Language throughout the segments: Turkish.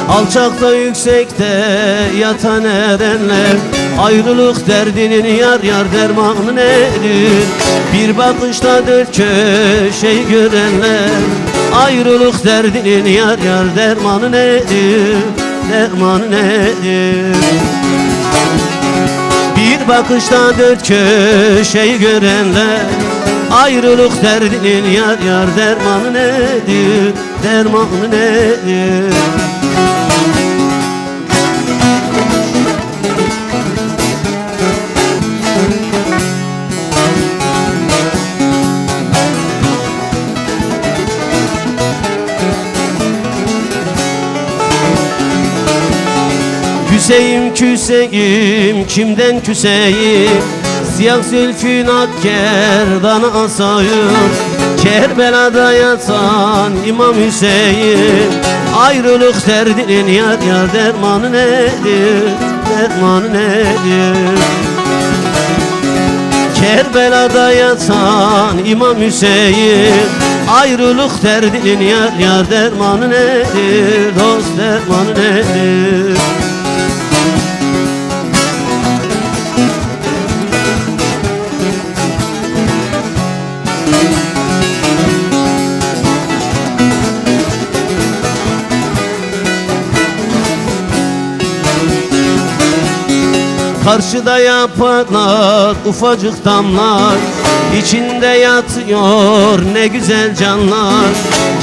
Alçakta yüksekte yatan erenler, ayrılık derdinin yar yar dermanı nedir? Bir bakışta dört köşeyi görenler, ayrılık derdinin yar yar dermanı nedir? Dermanı nedir? Bir bakışta dört köşeyi görenler, ayrılık derdinin yar yar dermanı nedir? Dermanı nedir? Küseyim küseyim kimden küseyim, siyah zülfün ak kerdana asayım. Kerbela'da yatan İmam Hüseyin, ayrılık derdinin yar yar dermanı nedir? Dermanı nedir? Kerbela'da yatan İmam Hüseyin, ayrılık derdinin yar yar dermanı nedir? Dost dermanı nedir? Karşıda yapraklar, ufacık damlar, içinde yatıyor ne güzel canlar.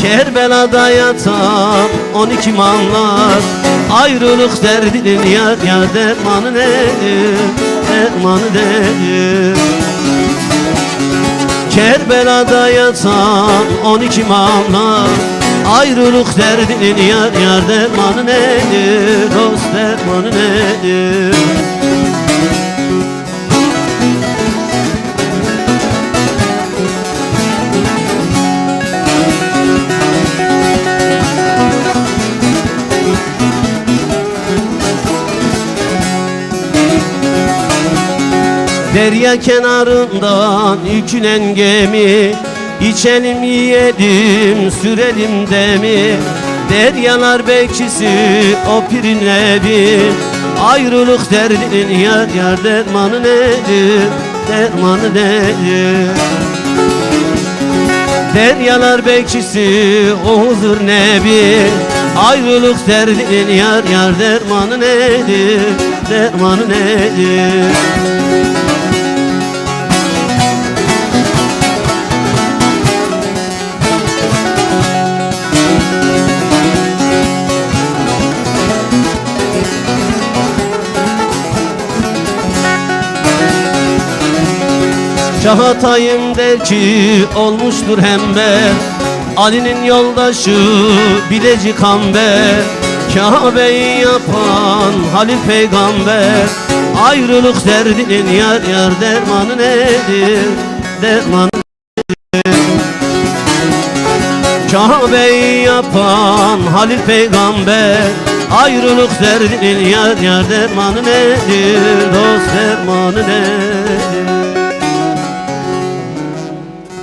Kerbela'da yatan 12 imamlar, ayrılık derdinin yar yar dermanı nedir? Dermanı nedir? Kerbela'da yatan 12 imamlar, ayrılık derdinin yar yar dermanı nedir? Dost dermanı nedir? Derya kenarından yükülen gemi, içelim yiyelim sürelim demi. Deryalar bekçisi o pirin evi, ayrılık derdinin yar yar dermanı nedir? Dermanı nedir? Deryalar bekçisi o huzur nebi, ayrılık derdinin yar yar dermanı nedir? Dermanı nedir? Çağatay'ım der ki olmuştur hember, Ali'nin yoldaşı Bilecik Kamber. Kabe'yi yapan Halil Peygamber, ayrılık derdinin yar yar dermanı nedir? Dermanı nedir? Kabe'yi yapan Halil Peygamber, ayrılık derdinin yar yar dermanı nedir? Dost dermanı nedir?